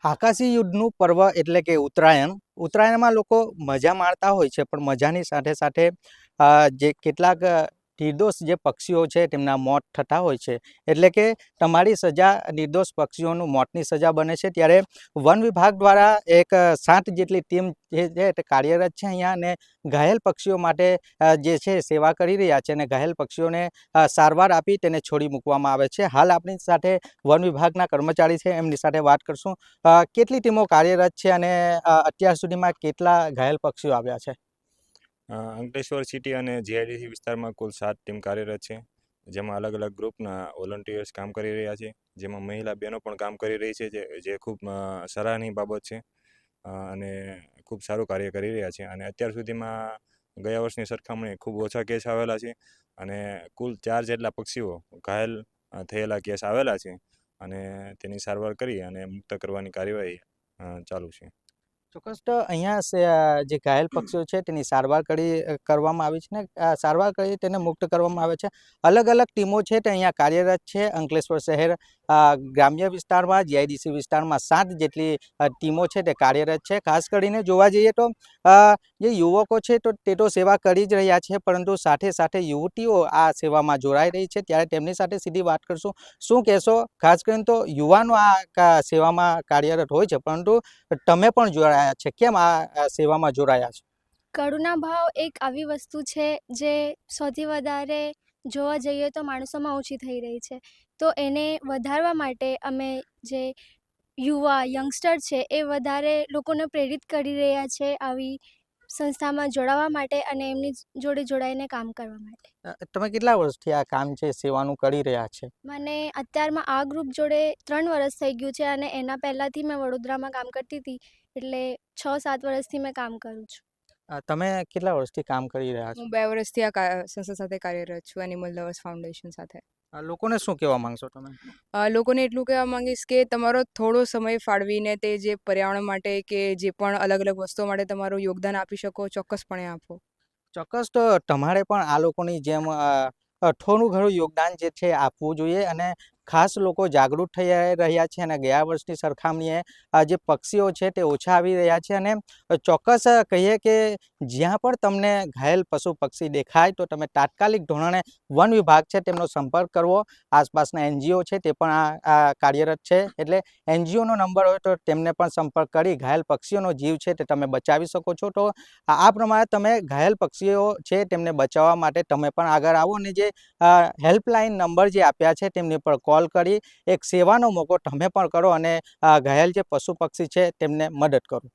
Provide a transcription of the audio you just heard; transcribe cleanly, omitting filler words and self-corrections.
આકાશી યુદ્ધનું પર્વ એટલે કે ઉત્તરાયણ. ઉત્તરાયણમાં લોકો મજા માણતા હોય છે, પણ મજાની સાથે સાથે જે કેટલાક નિર્દોષ જે પક્ષીઓ છે તેમના મોત થતા હોય છે. એટલે કે તમારી સજા નિર્દોષ પક્ષીઓનું મોતની સજા બને છે. ત્યારે વન વિભાગ દ્વારા એક 7 જેટલી ટીમ જે છે તે કાર્યરત છે અહીંયા, અને ઘાયલ પક્ષીઓ માટે જે છે સેવા કરી રહ્યા છે, અને ઘાયલ પક્ષીઓને સારવાર આપી તેને છોડી મૂકવામાં આવે છે. હાલ આપણી સાથે વન વિભાગના કર્મચારી છે, એમની સાથે વાત કરશું. કેટલી ટીમો કાર્યરત છે અને અત્યાર સુધીમાં કેટલા ઘાયલ પક્ષીઓ આવ્યા છે? અંકલેશ્વર સિટી અને જીઆઈડીસી વિસ્તારમાં કુલ 7 ટીમ કાર્યરત છે, જેમાં અલગ અલગ ગ્રુપના વોલન્ટિયર્સ કામ કરી રહ્યા છે, જેમાં મહિલા બહેનો પણ કામ કરી રહી છે, જે ખૂબ સરાહનીય બાબત છે અને ખૂબ સારું કાર્ય કરી રહ્યા છે. અને અત્યાર સુધીમાં ગયા વર્ષની સરખામણીએ ખૂબ ઓછા કેસ આવેલા છે, અને કુલ 4 જેટલા પક્ષીઓ ઘાયલ થયેલા કેસ આવેલા છે, અને તેની સારવાર કરી અને મુક્ત કરવાની કાર્યવાહી ચાલુ છે. ચોક્કસ. તો અહીંયા જે ઘાયલ પક્ષીઓ છે તેની સારવાર કરવામાં આવી છે, ને સારવાર કરી તેને મુક્ત કરવામાં આવે છે. અલગ અલગ ટીમો છે તે અહીંયા કાર્યરત છે. અંકલેશ્વર શહેર ગ્રામ્ય વિસ્તારમાં, જીઆઈડીસી વિસ્તારમાં 7 જેટલી ટીમો છે તે કાર્યરત છે. ખાસ કરીને જોવા જઈએ તો જે યુવકો છે તે તો સેવા કરી જ રહ્યા છે, પરંતુ સાથે સાથે યુવતીઓ આ સેવામાં જોડાઈ રહી છે. ત્યારે તેમની સાથે સીધી વાત કરશું. શું કહેશો? ખાસ કરીને તો યુવાનો આ સેવામાં કાર્યરત હોય છે, પરંતુ તમે પણ જોડાયા છે. કેમ આ સેવામાં જોડાયા છો? કરુણા ભાવ એક આવી વસ્તુ છે જે સૌથી વધારે જોવા જઈએ તો માણસોમાં ઓછી થઈ રહી છે. તો એને વધારવા માટે અમે જે યંગસ્ટર છે એ વધારે લોકોને પ્રેરિત કરી રહ્યા છે આવી સંસ્થામાં જોડાવા માટે અને એમની જોડે જોડાઈને કામ કરવા માટે. તમે કેટલા વર્ષથી આ કામ છે સેવાનું કરી રહ્યા છે? મને અત્યારમાં આ ગ્રુપ જોડે 3 વર્ષ થઈ ગયું છે, અને એના પહેલાંથી મેં વડોદરામાં કામ કરતી હતી, એટલે 6-7 વર્ષથી મેં કામ કરું છું. તમે કેટલા વર્ષથી કામ કરી રહ્યા છો? હું 2 વર્ષથી આ સંસ્થા સાથે કાર્યરત છું, એનિમલ લવર્સ ફાઉન્ડેશન સાથે. લોકોને શું કહેવા માંગશો તમે? લોકોને એટલું કહેવા માંગીશ કે તમારો થોડો સમય ફાળવીને તે જે પર્યાવરણ માટે કે જે પણ અલગ અલગ વસ્તુઓ માટે તમારું યોગદાન આપી શકો, ચોક્કસપણે આપો. ચોક્કસ. તો તમારે પણ આ લોકોની જેમ થોડું ઘણું યોગદાન જે છે આપવું જોઈએ, અને ખાસ લોકો જાગૃત થઈ રહ્યા છે, અને ગયા વર્ષની સરખામણીએ જે પક્ષીઓ છે તે ઓછા આવી રહ્યા છે. અને ચોક્કસ કહીએ કે જ્યાં પણ તમને ઘાયલ પશુ પક્ષી દેખાય તો તમે તાત્કાલિક ધોરણે વન વિભાગ છે તેમનો સંપર્ક કરવો. આસપાસના એનજીઓ છે તે પણ આ કાર્યરત છે, એટલે એનજીઓનો નંબર હોય તો તેમને પણ સંપર્ક કરી ઘાયલ પક્ષીઓનો જીવ છે તે તમે બચાવી શકો છો. તો આ પ્રમાણે તમે ઘાયલ પક્ષીઓ છે તેમને બચાવવા માટે તમે પણ આગળ આવો, અને જે હેલ્પલાઇન નંબર જે આપ્યા છે તેમની પર કોલ કરી એક સેવાનો મોકો તમે પણ કરો, અને ઘાયલ જે પશુ પક્ષી છે તેમને મદદ કરો.